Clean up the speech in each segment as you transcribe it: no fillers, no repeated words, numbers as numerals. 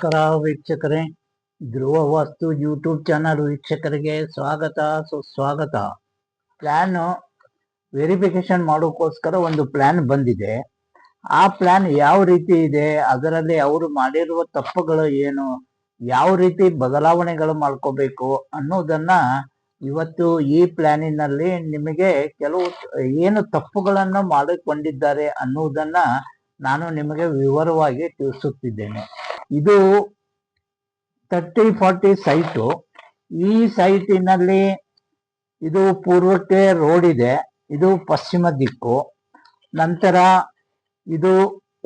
ನಮಸ್ಕಾರ ವೀಕ್ಷಕರೇ, ಧ್ರುವ ವಾಸ್ತು YouTube channel ವೀಕ್ಷಕರಿಗೆ ಸ್ವಾಗತ ಸುಸ್ವಾಗತ. ಪ್ಲಾನ್ ವೆರಿಫಿಕೇಶನ್ ಮಾಡೋಕ್ಕೋಸ್ಕರ ಒಂದು ಪ್ಲಾನ್ ಬಂದಿದೆ. ಆ ಪ್ಲಾನ್ ಯಾವ ರೀತಿ ಇದೆ, ಅದರಲ್ಲಿ ಅವರು ಮಾಡಿರುವ ತಪ್ಪುಗಳು ಏನು, ಯಾವ ರೀತಿ ಬದಲಾವಣೆಗಳು ಮಾಡ್ಕೋಬೇಕು ಅನ್ನೋದನ್ನ ಇವತ್ತು ಈ ಪ್ಲಾನಿನಲ್ಲಿ ನಿಮಗೆ ಕೆಲವು ಏನು ತಪ್ಪುಗಳನ್ನು ಮಾಡಿಕೊಂಡಿದ್ದಾರೆ ಅನ್ನುವುದನ್ನ ನಾನು ನಿಮಗೆ ವಿವರವಾಗಿ ತಿಳಿಸುತ್ತಿದ್ದೇನೆ. ಇದು 30-40 ಸೈಟು. ಈ ಸೈಟಿನಲ್ಲಿ ಇದು ಪೂರ್ವಕ್ಕೆ ರೋಡ್ ಇದೆ, ಇದು ಪಶ್ಚಿಮ ದಿಕ್ಕು, ನಂತರ ಇದು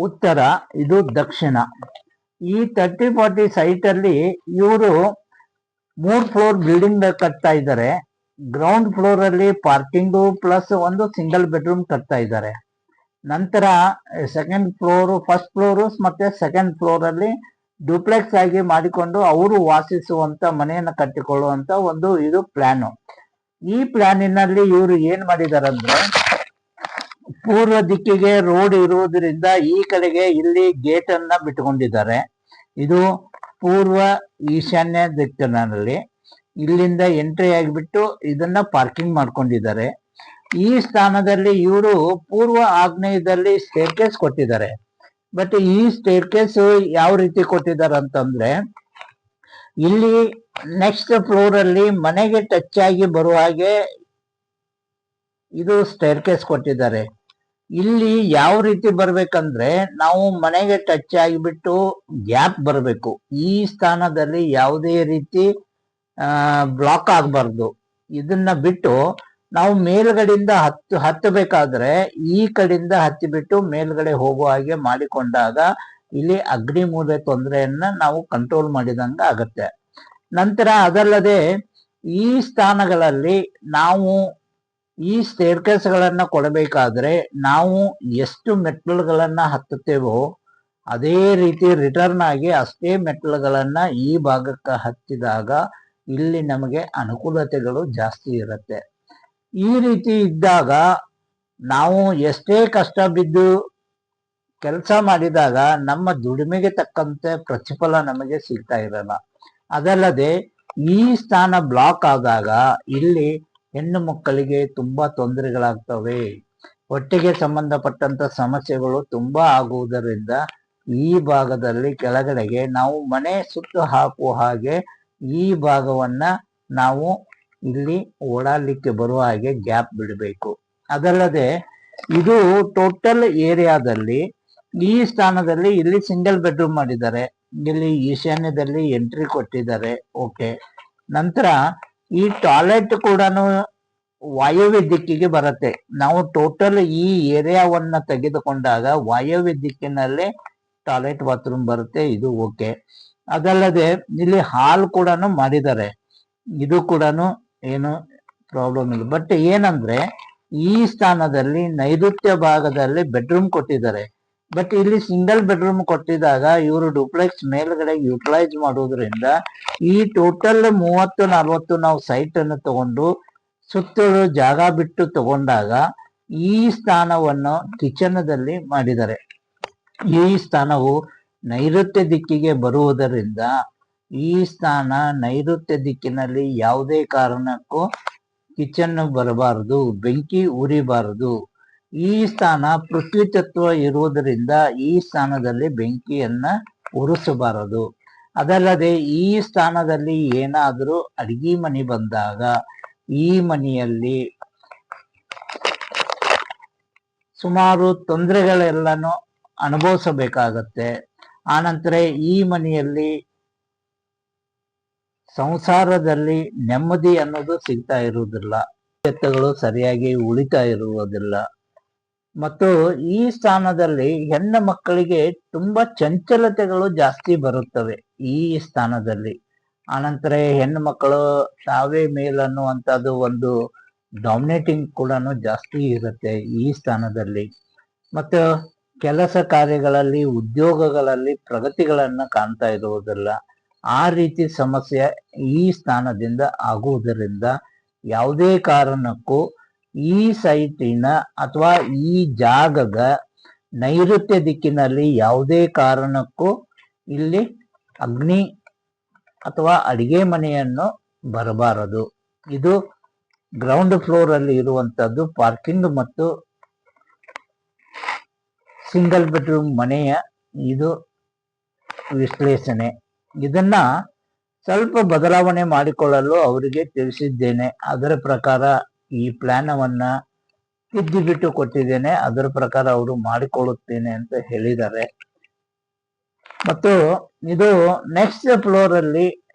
ಉತ್ತರ, ಇದು ದಕ್ಷಿಣ. ಈ 30-40 ಸೈಟಲ್ಲಿ ಇವರು 3 ಫ್ಲೋರ್ ಬಿಲ್ಡಿಂಗ್ ಕಟ್ತಾ ಇದ್ದಾರೆ. ಗ್ರೌಂಡ್ ಫ್ಲೋರ್ ಅಲ್ಲಿ ಪಾರ್ಕಿಂಗು ಪ್ಲಸ್ ಒಂದು ಸಿಂಗಲ್ ಬೆಡ್ರೂಮ್ ಕಟ್ತಾ ಇದ್ದಾರೆ. ನಂತರ ಸೆಕೆಂಡ್ ಫ್ಲೋರು, ಫಸ್ಟ್ ಫ್ಲೋರು ಮತ್ತೆ ಸೆಕೆಂಡ್ ಫ್ಲೋರ್ ಅಲ್ಲಿ ಡ್ಯೂಪ್ಲೆಕ್ಸ್ ಆಗಿ ಮಾಡಿಕೊಂಡು ಅವರು ವಾಸಿಸುವಂತ ಮನೆಯನ್ನು ಕಟ್ಟಿಕೊಳ್ಳುವಂತ ಒಂದು ಇದು ಪ್ಲಾನು. ಈ ಪ್ಲಾನಿನಲ್ಲಿ ಇವರು ಏನ್ ಮಾಡಿದ್ದಾರೆ ಅಂದ್ರೆ, ಪೂರ್ವ ದಿಕ್ಕಿಗೆ ರೋಡ್ ಇರುವುದರಿಂದ ಈ ಕಡೆಗೆ ಇಲ್ಲಿ ಗೇಟ್ ಅನ್ನ ಬಿಟ್ಟುಕೊಂಡಿದ್ದಾರೆ. ಇದು ಪೂರ್ವ ಈಶಾನ್ಯ ದಿಕ್ಕಿನಲ್ಲಿ ಇಲ್ಲಿಂದ ಎಂಟ್ರಿ ಆಗಿಬಿಟ್ಟು ಇದನ್ನ ಪಾರ್ಕಿಂಗ್ ಮಾಡ್ಕೊಂಡಿದ್ದಾರೆ. ಈ ಸ್ಥಾನದಲ್ಲಿ ಇವರು ಪೂರ್ವ ಆಗ್ನೇಯದಲ್ಲಿ ಸ್ಟೇರ್ಕೇಸ್ ಕೊಟ್ಟಿದ್ದಾರೆ. ಬಟ್ ಈ ಸ್ಟೇರ್ಕೇಸ್ ಯಾವ ರೀತಿ ಕೊಟ್ಟಿದ್ದಾರೆ ಅಂತಂದ್ರೆ, ಇಲ್ಲಿ ನೆಕ್ಸ್ಟ್ ಫ್ಲೋರ್ ಅಲ್ಲಿ ಮನೆಗೆ ಟಚ್ ಆಗಿ ಬರುವ ಹಾಗೆ ಇದು ಸ್ಟೇರ್ಕೇಸ್ ಕೊಟ್ಟಿದ್ದಾರೆ. ಇಲ್ಲಿ ಯಾವ ರೀತಿ ಬರ್ಬೇಕಂದ್ರೆ, ನಾವು ಮನೆಗೆ ಟಚ್ ಆಗಿಬಿಟ್ಟು ಗ್ಯಾಪ್ ಬರಬೇಕು. ಈ ಸ್ಥಾನದಲ್ಲಿ ಯಾವುದೇ ರೀತಿ ಬ್ಲಾಕ್ ಆಗಬಾರ್ದು. ಇದನ್ನ ಬಿಟ್ಟು ನಾವು ಮೇಲ್ಗಡೆಯಿಂದ ಹತ್ತಬೇಕಾದ್ರೆ ಈ ಕಡೆಯಿಂದ ಹತ್ತಿಬಿಟ್ಟು ಮೇಲ್ಗಡೆ ಹೋಗುವ ಹಾಗೆ ಮಾಡಿಕೊಂಡಾಗ ಇಲ್ಲಿ ಅಗ್ನಿ ಮೂಲೆ ತೊಂದರೆಯನ್ನ ನಾವು ಕಂಟ್ರೋಲ್ ಮಾಡಿದಂಗ ಆಗತ್ತೆ. ನಂತರ ಅದಲ್ಲದೆ ಈ ಸ್ಥಾನಗಳಲ್ಲಿ ನಾವು ಈ ಸ್ಟೇರ್ಕೇಸ್ಗಳನ್ನ ಕೊಡಬೇಕಾದ್ರೆ ನಾವು ಎಷ್ಟು ಮೆಟ್ಲುಗಳನ್ನ ಹತ್ತುತ್ತೇವೋ ಅದೇ ರೀತಿ ರಿಟರ್ನ್ ಆಗಿ ಅಷ್ಟೇ ಮೆಟ್ಲುಗಳನ್ನ ಈ ಭಾಗಕ್ಕೆ ಹತ್ತಿದಾಗ ಇಲ್ಲಿ ನಮಗೆ ಅನುಕೂಲತೆಗಳು ಜಾಸ್ತಿ ಇರುತ್ತೆ. ಈ ರೀತಿ ಇದ್ದಾಗ ನಾವು ಎಷ್ಟೇ ಕಷ್ಟ ಬಿದ್ದು ಕೆಲಸ ಮಾಡಿದಾಗ ನಮ್ಮ ದುಡಿಮೆಗೆ ತಕ್ಕಂತೆ ಪ್ರತಿಫಲ ನಮಗೆ ಸಿಗ್ತಾ ಇರಲ್ಲ. ಅದಲ್ಲದೆ ಈ ಸ್ಥಾನ ಬ್ಲಾಕ್ ಆದಾಗ ಇಲ್ಲಿ ಹೆಣ್ಣು ಮಕ್ಕಳಿಗೆ ತುಂಬಾ ತೊಂದರೆಗಳಾಗ್ತವೆ. ಹೊಟ್ಟೆಗೆ ಸಂಬಂಧಪಟ್ಟಂತ ಸಮಸ್ಯೆಗಳು ತುಂಬಾ ಆಗುವುದರಿಂದ ಈ ಭಾಗದಲ್ಲಿ ಕೆಳಗಡೆಗೆ ನಾವು ಮನೆ ಸುತ್ತು ಹಾಕುವ ಹಾಗೆ ಈ ಭಾಗವನ್ನ ನಾವು ಇಲ್ಲಿ ಓಡಾಡ್ಲಿಕ್ಕೆ ಬರುವ ಹಾಗೆ ಗ್ಯಾಪ್ ಬಿಡಬೇಕು. ಅದಲ್ಲದೆ ಇದು ಟೋಟಲ್ ಏರಿಯಾದಲ್ಲಿ ಈ ಸ್ಥಾನದಲ್ಲಿ ಇಲ್ಲಿ ಸಿಂಗಲ್ ಬೆಡ್ರೂಮ್ ಮಾಡಿದ್ದಾರೆ. ಇಲ್ಲಿ ಈಶಾನ್ಯದಲ್ಲಿ ಎಂಟ್ರಿ ಕೊಟ್ಟಿದ್ದಾರೆ. ಓಕೆ. ನಂತರ ಈ ಟಾಯ್ಲೆಟ್ ಕೂಡ ವಾಯವ್ಯ ದಿಕ್ಕಿಗೆ ಬರುತ್ತೆ. ನಾವು ಟೋಟಲ್ ಈ ಏರಿಯಾವನ್ನ ತೆಗೆದುಕೊಂಡಾಗ ವಾಯವ್ಯ ದಿಕ್ಕಿನಲ್ಲಿ ಟಾಯ್ಲೆಟ್ ಬಾತ್ರೂಮ್ ಬರುತ್ತೆ. ಇದು ಓಕೆ. ಅದಲ್ಲದೆ ಇಲ್ಲಿ ಹಾಲ್ ಕೂಡ ಮಾಡಿದ್ದಾರೆ. ಇದು ಕೂಡ ಏನು ಪ್ರಾಬ್ಲಮ್ ಇಲ್ಲ. ಬಟ್ ಏನಂದ್ರೆ ಈ ಸ್ಥಾನದಲ್ಲಿ ನೈಋತ್ಯ ಭಾಗದಲ್ಲಿ ಬೆಡ್ರೂಮ್ ಕೊಟ್ಟಿದ್ದಾರೆ. ಬಟ್ ಇಲ್ಲಿ ಸಿಂಗಲ್ ಬೆಡ್ರೂಮ್ ಕೊಟ್ಟಿದಾಗ ಇವರು ಡುಪ್ಲೆಕ್ಸ್ ಮೇಲ್ಗಡೆ ಯುಟಿಲೈಸ್ ಮಾಡೋದ್ರಿಂದ ಈ ಟೋಟಲ್ 30-40 ನಾವು ಸೈಟ್ ಅನ್ನು ತಗೊಂಡು ಸುತ್ತಲೂ ಜಾಗ ಬಿಟ್ಟು ತಗೊಂಡಾಗ ಈ ಸ್ಥಾನವನ್ನು ಕಿಚನದಲ್ಲಿ ಮಾಡಿದ್ದಾರೆ. ಈ ಸ್ಥಾನವು ನೈಋತ್ಯ ದಿಕ್ಕಿಗೆ ಬರುವುದರಿಂದ ಈ ಸ್ಥಾನ ನೈಋತ್ಯ ದಿಕ್ಕಿನಲ್ಲಿ ಯಾವುದೇ ಕಾರಣಕ್ಕೂ ಕಿಚನ್ ಬರಬಾರದು, ಬೆಂಕಿ ಉರಿಬಾರದು. ಈ ಸ್ಥಾನ ಪೃಥ್ವಿ ತತ್ವ ಇರುವುದರಿಂದ ಈ ಸ್ಥಾನದಲ್ಲಿ ಬೆಂಕಿಯನ್ನ ಉರಿಸಬಾರದು. ಅದಲ್ಲದೆ ಈ ಸ್ಥಾನದಲ್ಲಿ ಏನಾದರೂ ಅಡಿಗೆ ಮನೆ ಬಂದಾಗ ಈ ಮನೆಯಲ್ಲಿ ಸುಮಾರು ತೊಂದರೆಗಳೆಲ್ಲನೂ ಅನುಭವಿಸಬೇಕಾಗತ್ತೆ. ಆನಂತರ ಈ ಮನೆಯಲ್ಲಿ ಸಂಸಾರದಲ್ಲಿ ನೆಮ್ಮದಿ ಅನ್ನೋದು ಸಿಗ್ತಾ ಇರುವುದಿಲ್ಲ, ಎತ್ತಗಳು ಸರಿಯಾಗಿ ಉಳಿತಾ ಇರುವುದಿಲ್ಲ. ಮತ್ತು ಈ ಸ್ಥಾನದಲ್ಲಿ ಹೆಣ್ಣು ಮಕ್ಕಳಿಗೆ ತುಂಬಾ ಚಂಚಲತೆಗಳು ಜಾಸ್ತಿ ಬರುತ್ತವೆ ಈ ಸ್ಥಾನದಲ್ಲಿ. ಆನಂತರ ಹೆಣ್ಣು ಮಕ್ಕಳು ತಾವೇ ಮೇಲನ್ನುವಂಥದ್ದು ಒಂದು ಡಾಮಿನೇಟಿಂಗ್ ಕೂಡ ಜಾಸ್ತಿ ಇರುತ್ತೆ ಈ ಸ್ಥಾನದಲ್ಲಿ. ಮತ್ತು ಕೆಲಸ ಕಾರ್ಯಗಳಲ್ಲಿ ಉದ್ಯೋಗಗಳಲ್ಲಿ ಪ್ರಗತಿಗಳನ್ನ ಕಾಣ್ತಾ ಇರುವುದಿಲ್ಲ. ಆ ರೀತಿ ಸಮಸ್ಯೆ ಈ ಸ್ಥಾನದಿಂದ ಆಗುವುದರಿಂದ ಯಾವುದೇ ಕಾರಣಕ್ಕೂ ಈ ಸೈಟಿನ ಅಥವಾ ಈ ಜಾಗದ ನೈಋತ್ಯ ದಿಕ್ಕಿನಲ್ಲಿ ಯಾವುದೇ ಕಾರಣಕ್ಕೂ ಇಲ್ಲಿ ಅಗ್ನಿ ಅಥವಾ ಅಡಿಗೆ ಮನೆಯನ್ನು ಬರಬಾರದು. ಇದು ಗ್ರೌಂಡ್ ಫ್ಲೋರ್ ಅಲ್ಲಿ ಇರುವಂತದ್ದು ಪಾರ್ಕಿಂಗ್ ಮತ್ತು ಸಿಂಗಲ್ ಬೆಡ್ರೂಮ್ ಮನೆಯ ಇದು ವಿಶ್ಲೇಷಣೆ. ಇದನ್ನ ಸ್ವಲ್ಪ ಬದಲಾವಣೆ ಮಾಡಿಕೊಳ್ಳಲು ಅವರಿಗೆ ತಿಳಿಸಿದ್ದೇನೆ. ಅದರ ಪ್ರಕಾರ ಈ ಪ್ಲಾನವನ್ನ ತಿದ್ದಿಬಿಟ್ಟು ಕೊಟ್ಟಿದ್ದೇನೆ. ಅದರ ಪ್ರಕಾರ ಅವರು ಮಾಡಿಕೊಳ್ಳುತ್ತೇನೆ ಅಂತ ಹೇಳಿದ್ದಾರೆ. ಮತ್ತು ಇದು ನೆಕ್ಸ್ಟ್ ಫ್ಲೋರ್ ಅಲ್ಲಿ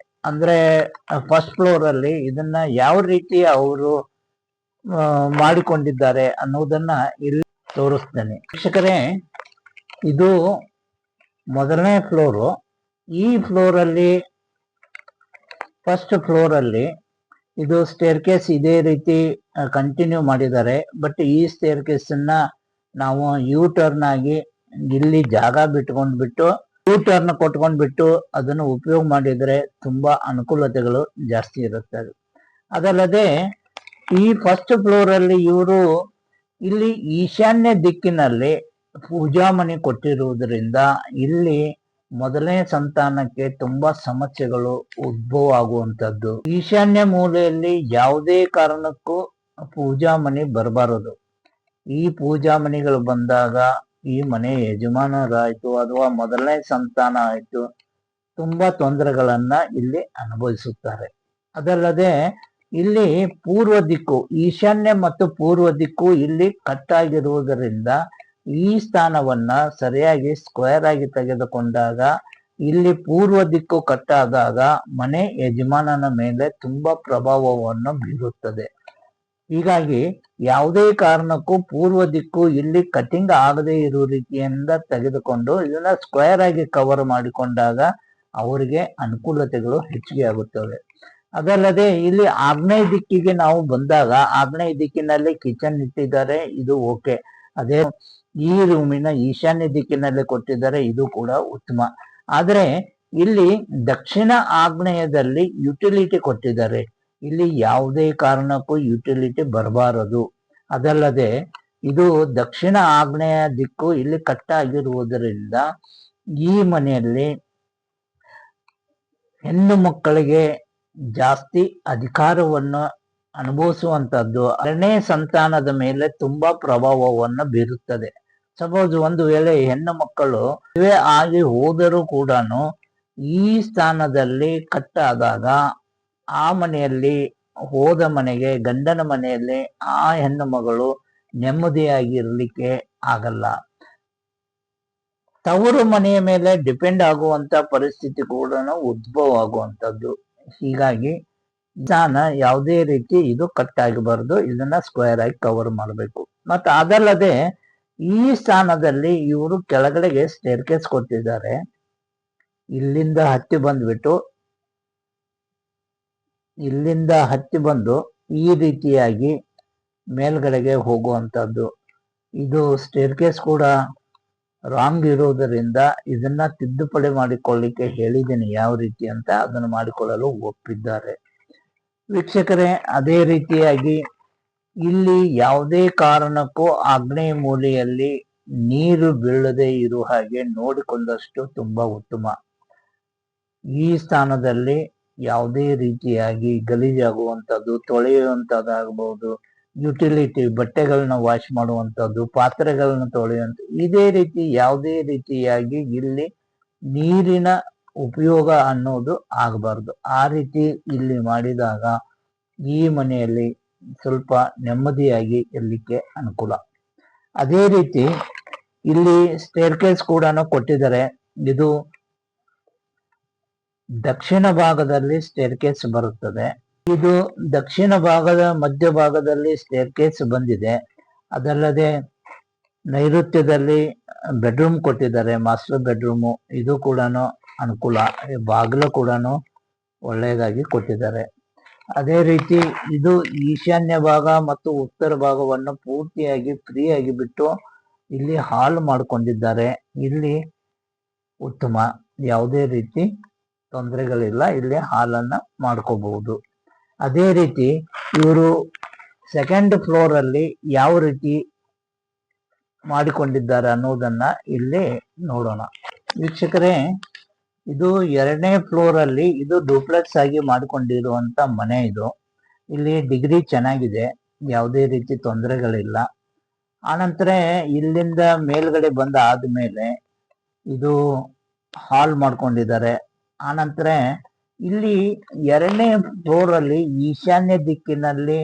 ಅಂದ್ರೆ ಫಸ್ಟ್ ಫ್ಲೋರ್ ಅಲ್ಲಿ ಇದನ್ನ ಯಾವ ರೀತಿ ಅವರು ಮಾಡಿಕೊಂಡಿದ್ದಾರೆ ಅನ್ನೋದನ್ನ ಇಲ್ಲಿ ತೋರಿಸ್ತೇನೆ. ವೀಕ್ಷಕರೇ, ಇದು ಮೊದಲನೇ ಫ್ಲೋರು. ಈ ಫ್ಲೋರ್ ಅಲ್ಲಿ ಫಸ್ಟ್ ಫ್ಲೋರ್ ಅಲ್ಲಿ ಇದು ಸ್ಟೇರ್ ಕೇಸ್ ಇದೇ ರೀತಿ ಕಂಟಿನ್ಯೂ ಮಾಡಿದ್ದಾರೆ. ಬಟ್ ಈ ಸ್ಟೇರ್ ಕೇಸ್ ಅನ್ನ ನಾವು ಯೂ ಟರ್ನ್ ಆಗಿ ಇಲ್ಲಿ ಜಾಗ ಬಿಟ್ಕೊಂಡ್ಬಿಟ್ಟು ಯೂ ಟರ್ನ್ ಕೊಟ್ಕೊಂಡ್ಬಿಟ್ಟು ಅದನ್ನು ಉಪಯೋಗ ಮಾಡಿದ್ರೆ ತುಂಬಾ ಅನುಕೂಲತೆಗಳು ಜಾಸ್ತಿ ಇರುತ್ತವೆ. ಅದಲ್ಲದೆ ಈ ಫಸ್ಟ್ ಫ್ಲೋರ್ ಅಲ್ಲಿ ಇವರು ಇಲ್ಲಿ ಈಶಾನ್ಯ ದಿಕ್ಕಿನಲ್ಲಿ ಪೂಜಾ ಮನೆ ಕೊಟ್ಟಿರುವುದರಿಂದ ಇಲ್ಲಿ ಮೊದಲನೇ ಸಂತಾನಕ್ಕೆ ತುಂಬಾ ಸಮಸ್ಯೆಗಳು ಉದ್ಭವ ಆಗುವಂತದ್ದು. ಈಶಾನ್ಯ ಮೂಲೆಯಲ್ಲಿ ಯಾವುದೇ ಕಾರಣಕ್ಕೂ ಪೂಜಾ ಮನೆ ಬರಬಾರದು. ಈ ಪೂಜಾ ಮನೆಗಳು ಬಂದಾಗ ಈ ಮನೆ ಯಜಮಾನರಾಯ್ತು ಅಥವಾ ಮೊದಲನೇ ಸಂತಾನ ಆಯ್ತು ತುಂಬಾ ತೊಂದರೆಗಳನ್ನ ಇಲ್ಲಿ ಅನುಭವಿಸುತ್ತಾರೆ. ಅದಲ್ಲದೆ ಇಲ್ಲಿ ಪೂರ್ವ ದಿಕ್ಕು, ಈಶಾನ್ಯ ಮತ್ತು ಪೂರ್ವ ದಿಕ್ಕು ಇಲ್ಲಿ ಕಟ್ಟಾಗಿರುವುದರಿಂದ ಈ ಸ್ಥಾನವನ್ನ ಸರಿಯಾಗಿ ಸ್ಕ್ವೇರ್ ಆಗಿ ತೆಗೆದುಕೊಂಡಾಗ ಇಲ್ಲಿ ಪೂರ್ವ ದಿಕ್ಕು ಕಟ್ಟಾದಾಗ ಮನೆ ಯಜಮಾನನ ಮೇಲೆ ತುಂಬಾ ಪ್ರಭಾವವನ್ನು ಬೀರುತ್ತದೆ. ಹೀಗಾಗಿ ಯಾವುದೇ ಕಾರಣಕ್ಕೂ ಪೂರ್ವ ದಿಕ್ಕು ಇಲ್ಲಿ ಕಟಿಂಗ್ ಆಗದೆ ಇರುವ ರೀತಿಯಿಂದ ತೆಗೆದುಕೊಂಡು ಇದನ್ನ ಸ್ಕ್ವೇರ್ ಆಗಿ ಕವರ್ ಮಾಡಿಕೊಂಡಾಗ ಅವರಿಗೆ ಅನುಕೂಲತೆಗಳು ಹೆಚ್ಚಿಗೆ ಆಗುತ್ತವೆ. ಅದಲ್ಲದೆ ಇಲ್ಲಿ ಆಗ್ನೇಯ ದಿಕ್ಕಿಗೆ ನಾವು ಬಂದಾಗ ಆಗ್ನೇಯ ದಿಕ್ಕಿನಲ್ಲಿ ಕಿಚನ್ ಇಟ್ಟಿದ್ದಾರೆ, ಇದು ಓಕೆ. ಅದೇ ಈ ರೂಮಿನ ಈಶಾನ್ಯ ದಿಕ್ಕಿನಲ್ಲಿ ಕೊಟ್ಟಿದ್ದಾರೆ, ಇದು ಕೂಡ ಉತ್ತಮ. ಆದ್ರೆ ಇಲ್ಲಿ ದಕ್ಷಿಣ ಆಗ್ನೇಯದಲ್ಲಿ ಯುಟಿಲಿಟಿ ಕೊಟ್ಟಿದ್ದಾರೆ. ಇಲ್ಲಿ ಯಾವುದೇ ಕಾರಣಕ್ಕೂ ಯುಟಿಲಿಟಿ ಬರಬಾರದು. ಅದಲ್ಲದೆ ಇದು ದಕ್ಷಿಣ ಆಗ್ನೇಯ ದಿಕ್ಕು ಇಲ್ಲಿ ಕಟ್ಟಾಗಿರುವುದರಿಂದ ಈ ಮನೆಯಲ್ಲಿ ಹೆಣ್ಣು ಮಕ್ಕಳಿಗೆ ಜಾಸ್ತಿ ಅಧಿಕಾರವನ್ನು ಅನುಭವಿಸುವಂತದ್ದು ಎರಡನೇ ಸಂತಾನದ ಮೇಲೆ ತುಂಬಾ ಪ್ರಭಾವವನ್ನು ಬೀರುತ್ತದೆ. ಸಪೋಸ್ ಒಂದು ವೇಳೆ ಹೆಣ್ಣು ಮಕ್ಕಳು ಮದುವೆ ಆಗಿ ಹೋದರೂ ಕೂಡ ಈ ಸ್ಥಾನದಲ್ಲಿ ಕಟ್ಟಾದಾಗ ಆ ಮನೆಯಲ್ಲಿ ಹೋದ ಮನೆಗೆ ಗಂಡನ ಮನೆಯಲ್ಲಿ ಆ ಹೆಣ್ಣು ಮಗಳು ನೆಮ್ಮದಿಯಾಗಿ ಇರಲಿಕ್ಕೆ ಆಗಲ್ಲ. ತವರು ಮನೆಯ ಮೇಲೆ ಡಿಪೆಂಡ್ ಆಗುವಂತ ಪರಿಸ್ಥಿತಿ ಕೂಡ ಉದ್ಭವ ಆಗುವಂಥದ್ದು. ಹೀಗಾಗಿ ಸ್ಥಾನ ಯಾವುದೇ ರೀತಿ ಇದು ಕಟ್ ಆಗಬಾರ್ದು, ಇದನ್ನ ಸ್ಕ್ವೇರ್ ಆಗಿ ಕವರ್ ಮಾಡಬೇಕು. ಮತ್ತು ಅದಲ್ಲದೆ ಈ ಸ್ಥಾನದಲ್ಲಿ ಇವರು ಕೆಳಗಡೆಗೆ ಸ್ಟೇರ್ ಕೇಸ್ ಕೊಟ್ಟಿದ್ದಾರೆ. ಇಲ್ಲಿಂದ ಹತ್ತಿ ಬಂದು ಈ ರೀತಿಯಾಗಿ ಮೇಲ್ಗಡೆಗೆ ಹೋಗುವಂತದ್ದು. ಇದು ಸ್ಟೇರ್ ಕೇಸ್ ಕೂಡ ರಾಂಗ್ ಇರೋದರಿಂದ ಇದನ್ನ ತಿದ್ದುಪಡಿ ಮಾಡಿಕೊಳ್ಳಿಕ್ಕೆ ಹೇಳಿದ್ದೀನಿ ಯಾವ ರೀತಿ ಅಂತ. ಅದನ್ನು ಮಾಡಿಕೊಳ್ಳಲು ಒಪ್ಪಿದ್ದಾರೆ. ವೀಕ್ಷಕರೇ, ಅದೇ ರೀತಿಯಾಗಿ ಇಲ್ಲಿ ಯಾವುದೇ ಕಾರಣಕ್ಕೂ ಆಗ್ನೇಯ ಮೂಲೆಯಲ್ಲಿ ನೀರು ಬೀಳದೆ ಇರುವ ಹಾಗೆ ನೋಡಿಕೊಂಡಷ್ಟು ತುಂಬಾ ಉತ್ತಮ. ಈ ಸ್ಥಾನದಲ್ಲಿ ಯಾವುದೇ ರೀತಿಯಾಗಿ ಗಲೀಜಾಗುವಂಥದ್ದು, ತೊಳೆಯುವಂಥದ್ದಾಗಬಹುದು, ಯುಟಿಲಿಟಿ ಬಟ್ಟೆಗಳನ್ನ ವಾಶ್ ಮಾಡುವಂಥದ್ದು, ಪಾತ್ರೆಗಳನ್ನ ತೊಳೆಯುವಂಥ, ಇದೇ ರೀತಿ ಯಾವುದೇ ರೀತಿಯಾಗಿ ಇಲ್ಲಿ ನೀರಿನ ಉಪಯೋಗ ಅನ್ನೋದು ಆಗಬಾರ್ದು. ಆ ರೀತಿ ಇಲ್ಲಿ ಮಾಡಿದಾಗ ಈ ಮನೆಯಲ್ಲಿ ಸ್ವಲ್ಪ ನೆಮ್ಮದಿಯಾಗಿ ಇರಲಿಕ್ಕೆ ಅನುಕೂಲ. ಅದೇ ರೀತಿ ಇಲ್ಲಿ ಸ್ಟೇರ್ ಕೇಸ್ ಕೂಡ ಕೊಟ್ಟಿದ್ದಾರೆ. ಇದು ದಕ್ಷಿಣ ಭಾಗದಲ್ಲಿ ಸ್ಟೇರ್ ಕೇಸ್ ಬರುತ್ತದೆ. ಇದು ದಕ್ಷಿಣ ಭಾಗದ ಮಧ್ಯ ಭಾಗದಲ್ಲಿ ಸ್ಟೇರ್ ಕೇಸ್ ಬಂದಿದೆ. ಅದಲ್ಲದೆ ನೈಋತ್ಯದಲ್ಲಿ ಬೆಡ್ರೂಮ್ ಕೊಟ್ಟಿದ್ದಾರೆ, ಮಾಸ್ಟರ್ ಬೆಡ್ರೂಮು. ಇದು ಕೂಡ ಅನುಕೂಲ. ಬಾಗಿಲು ಕೂಡ ಒಳ್ಳೆಯದಾಗಿ ಕೊಟ್ಟಿದ್ದಾರೆ. ಅದೇ ರೀತಿ ಇದು ಈಶಾನ್ಯ ಭಾಗ ಮತ್ತು ಉತ್ತರ ಭಾಗವನ್ನು ಪೂರ್ತಿಯಾಗಿ ಫ್ರೀ ಆಗಿ ಬಿಟ್ಟು ಇಲ್ಲಿ ಹಾಲ್ ಮಾಡಿಕೊಂಡಿದ್ದಾರೆ. ಇಲ್ಲಿ ಉತ್ತಮ, ಯಾವುದೇ ರೀತಿ ತೊಂದರೆಗಳಿಲ್ಲ. ಇಲ್ಲಿ ಹಾಲನ್ನ ಮಾಡ್ಕೋಬಹುದು. ಅದೇ ರೀತಿ ಇವರು ಸೆಕೆಂಡ್ ಫ್ಲೋರ್ ಅಲ್ಲಿ ಯಾವ ರೀತಿ ಮಾಡಿಕೊಂಡಿದ್ದಾರೆ ಅನ್ನೋದನ್ನ ಇಲ್ಲಿ ನೋಡೋಣ. ವೀಕ್ಷಕರೇ, ಇದು 2ನೇ ಫ್ಲೋರ್ ಅಲ್ಲಿ ಇದು ಡೂಪ್ಲೆಕ್ಸ್ ಆಗಿ ಮಾಡಿಕೊಂಡಿರುವಂತ ಮನೆ ಇದು. ಇಲ್ಲಿ ಡಿಗ್ರಿ ಚೆನ್ನಾಗಿದೆ, ಯಾವುದೇ ರೀತಿ ತೊಂದರೆಗಳಿಲ್ಲ. ಆನಂತರ ಇಲ್ಲಿಂದ ಮೇಲ್ಗಡೆ ಬಂದ ಆದ್ಮೇಲೆ ಇದು ಹಾಲ್ ಮಾಡ್ಕೊಂಡಿದ್ದಾರೆ. ಆನಂತರ ಇಲ್ಲಿ 2ನೇ ಫ್ಲೋರ್ ಅಲ್ಲಿ ಈಶಾನ್ಯ ದಿಕ್ಕಿನಲ್ಲಿ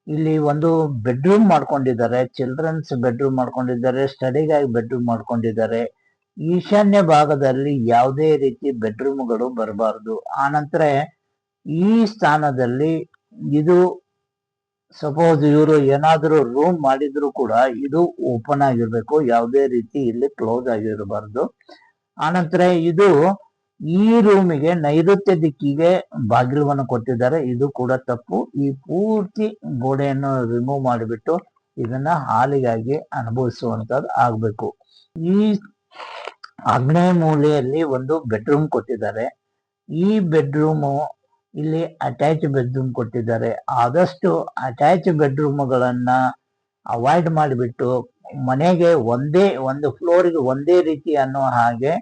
ಇಲ್ಲಿ ಒಂದು ಬೆಡ್ರೂಮ್ ಮಾಡ್ಕೊಂಡಿದ್ದಾರೆ, ಚಿಲ್ಡ್ರನ್ಸ್ ಬೆಡ್ರೂಮ್ ಮಾಡ್ಕೊಂಡಿದ್ದಾರೆ, ಸ್ಟಡಿಗಾಗಿ ಬೆಡ್ರೂಮ್ ಮಾಡ್ಕೊಂಡಿದ್ದಾರೆ. ಈಶಾನ್ಯ ಭಾಗದಲ್ಲಿ ಯಾವುದೇ ರೀತಿ ಬೆಡ್ರೂಮ್ಗಳು ಬರಬಾರ್ದು. ಆನಂತರ ಈ ಸ್ಥಾನದಲ್ಲಿ ಇದು ಸಪೋಸ್ ಇವರು ಏನಾದರೂ ರೂಮ್ ಮಾಡಿದ್ರು ಕೂಡ ಇದು ಓಪನ್ ಆಗಿರ್ಬೇಕು, ಯಾವುದೇ ರೀತಿ ಇಲ್ಲಿ ಕ್ಲೋಸ್ ಆಗಿರಬಾರ್ದು. ಆನಂತರ ಇದು ಈ ರೂಮಿಗೆ ನೈಋತ್ಯ ದಿಕ್ಕಿಗೆ ಬಾಗಿಲನ್ನು ಕೊಟ್ಟಿದ್ದಾರೆ, ಇದು ಕೂಡ ತಪ್ಪು. ಈ ಪೂರ್ತಿ ಗೋಡೆಯನ್ನು ರಿಮೂವ್ ಮಾಡಿಬಿಟ್ಟು ಇದನ್ನ ಹಾಲಿಗಾಗಿ ಅನುಭವಿಸುವಂತದ್ದು ಆಗ್ಬೇಕು. ಈ ಆಗ್ನೇಯ ಮೂಲೆಯಲ್ಲಿ ಒಂದು ಬೆಡ್ರೂಮ್ ಕೊಟ್ಟಿದ್ದಾರೆ. ಈ ಬೆಡ್ರೂಮು ಇಲ್ಲಿ ಅಟ್ಯಾಚ್ ಬೆಡ್ರೂಮ್ ಕೊಟ್ಟಿದ್ದಾರೆ. ಆದಷ್ಟು ಅಟ್ಯಾಚ್ ಬೆಡ್ರೂಮ್ಗಳನ್ನ ಅವಾಯ್ಡ್ ಮಾಡಿಬಿಟ್ಟು ಮನೆಗೆ ಒಂದು ಫ್ಲೋರ್ಗೆ ಒಂದೇ ರೀತಿ ಅನ್ನೋ ಹಾಗೆ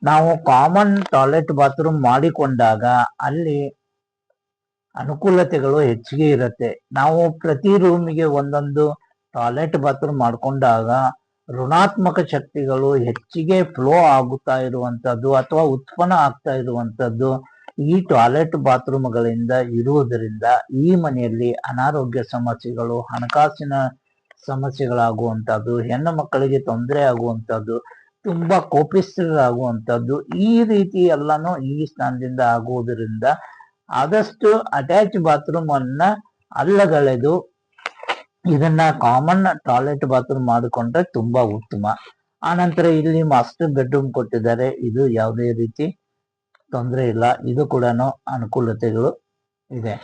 ನಾವು ಕಾಮನ್ ಟಾಯ್ಲೆಟ್ ಬಾತ್ರೂಮ್ ಮಾಡಿಕೊಂಡಾಗ ಅಲ್ಲಿ ಅನುಕೂಲತೆಗಳು ಹೆಚ್ಚಿಗೆ ಇರುತ್ತೆ. ನಾವು ಪ್ರತಿ ರೂಮಿಗೆ ಒಂದೊಂದು ಟಾಯ್ಲೆಟ್ ಬಾತ್ರೂಮ್ ಮಾಡ್ಕೊಂಡಾಗ ಋಣಾತ್ಮಕ ಶಕ್ತಿಗಳು ಹೆಚ್ಚಿಗೆ ಫ್ಲೋ ಆಗುತ್ತಾ ಇರುವಂತದ್ದು ಅಥವಾ ಉತ್ಪನ್ನ ಆಗ್ತಾ ಇರುವಂತದ್ದು ಈ ಟಾಯ್ಲೆಟ್ ಬಾತ್ರೂಮ್ಗಳಿಂದ ಇರುವುದರಿಂದ ಈ ಮನೆಯಲ್ಲಿ ಅನಾರೋಗ್ಯ ಸಮಸ್ಯೆಗಳು, ಹಣಕಾಸಿನ ಸಮಸ್ಯೆಗಳಾಗುವಂತದ್ದು, ಹೆಣ್ಣು ಮಕ್ಕಳಿಗೆ ತೊಂದರೆ ಆಗುವಂತದ್ದು, ತುಂಬಾ ಕೋಪಿಸ್ತರಾಗುವಂತದ್ದು, ಈ ರೀತಿ ಎಲ್ಲಾನು ಈ ಸ್ಥಾನದಿಂದ ಆಗುವುದರಿಂದ ಆದಷ್ಟು ಅಟ್ಯಾಚ್ ಬಾತ್ರೂಮ್ ಅನ್ನ ಅಲ್ಲಗಳೆದು ಇದನ್ನ ಕಾಮನ್ ಟಾಯ್ಲೆಟ್ ಬಾತ್ರೂಮ್ ಮಾಡಿಕೊಂಡ್ರೆ ತುಂಬಾ ಉತ್ತಮ. ಆನಂತರ ಇಲ್ಲಿ ಮಾಸ್ಟರ್ ಬೆಡ್ರೂಮ್ ಕೊಟ್ಟಿದ್ದಾರೆ, ಇದು ಯಾವುದೇ ರೀತಿ ತೊಂದರೆ ಇಲ್ಲ, ಇದು ಕೂಡ ಅನುಕೂಲತೆಗಳು ಇದೆ.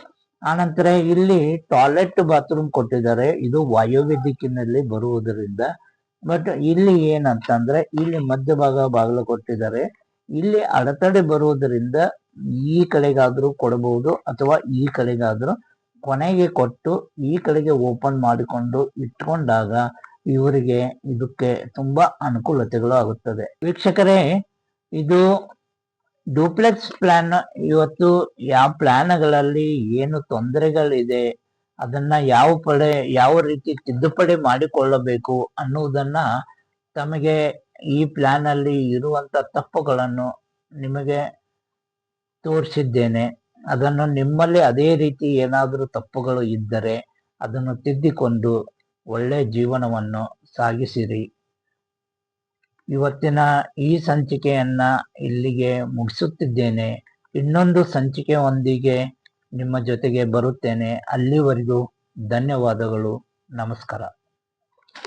ಆನಂತರ ಇಲ್ಲಿ ಟಾಯ್ಲೆಟ್ ಬಾತ್ರೂಮ್ ಕೊಟ್ಟಿದ್ದಾರೆ, ಇದು ವಾಯವ್ಯ ದಿಕ್ಕಿನಲ್ಲಿ ಬರುವುದರಿಂದ. ಬಟ್ ಇಲ್ಲಿ ಏನಂತಂದ್ರೆ ಇಲ್ಲಿ ಮಧ್ಯಭಾಗ ಬಾಗಿಲು ಕೊಟ್ಟಿದ್ದಾರೆ, ಇಲ್ಲಿ ಅಡೆತಡೆ ಬರುವುದರಿಂದ ಈ ಕಡೆಗಾದ್ರೂ ಕೊಡಬಹುದು ಅಥವಾ ಈ ಕಡೆಗಾದ್ರೂ ಕೊನೆಗೆ ಕೊಟ್ಟು ಈ ಕಡೆಗೆ ಓಪನ್ ಮಾಡಿಕೊಂಡು ಇಟ್ಕೊಂಡಾಗ ಇವರಿಗೆ ಇದಕ್ಕೆ ತುಂಬಾ ಅನುಕೂಲತೆಗಳು ಆಗುತ್ತದೆ. ವೀಕ್ಷಕರೇ, ಇದು ಡೂಪ್ಲೆಕ್ಸ್ ಪ್ಲಾನ್. ಇವತ್ತು ಯಾವ ಪ್ಲಾನ್ಗಳಲ್ಲಿ ಏನು ತೊಂದರೆಗಳಿದೆ, ಅದನ್ನ ಯಾವ ರೀತಿ ತಿದ್ದುಪಡಿ ಮಾಡಿಕೊಳ್ಳಬೇಕು ಅನ್ನುವುದನ್ನ ತಮಗೆ ಈ ಪ್ಲಾನ್ ಅಲ್ಲಿ ಇರುವಂತ ತಪ್ಪುಗಳನ್ನು ನಿಮಗೆ ತೋರಿಸಿದ್ದೇನೆ. ಅದನ್ನು ನಿಮ್ಮಲ್ಲಿ ಅದೇ ರೀತಿ ಏನಾದರೂ ತಪ್ಪುಗಳು ಇದ್ದರೆ ಅದನ್ನು ತಿದ್ದಿಕೊಂಡು ಒಳ್ಳೆ ಜೀವನವನ್ನು ಸಾಗಿಸಿರಿ. ಇವತ್ತಿನ ಈ ಸಂಚಿಕೆಯನ್ನ ಇಲ್ಲಿಗೆ ಮುಗಿಸುತ್ತಿದ್ದೇನೆ. ಇನ್ನೊಂದು ಸಂಚಿಕೆಯೊಂದಿಗೆ ನಿಮ್ಮ ಜೊತೆಗೆ ಬರುತ್ತೇನೆ. ಅಲ್ಲಿವರೆಗೂ ಧನ್ಯವಾದಗಳು. ನಮಸ್ಕಾರ.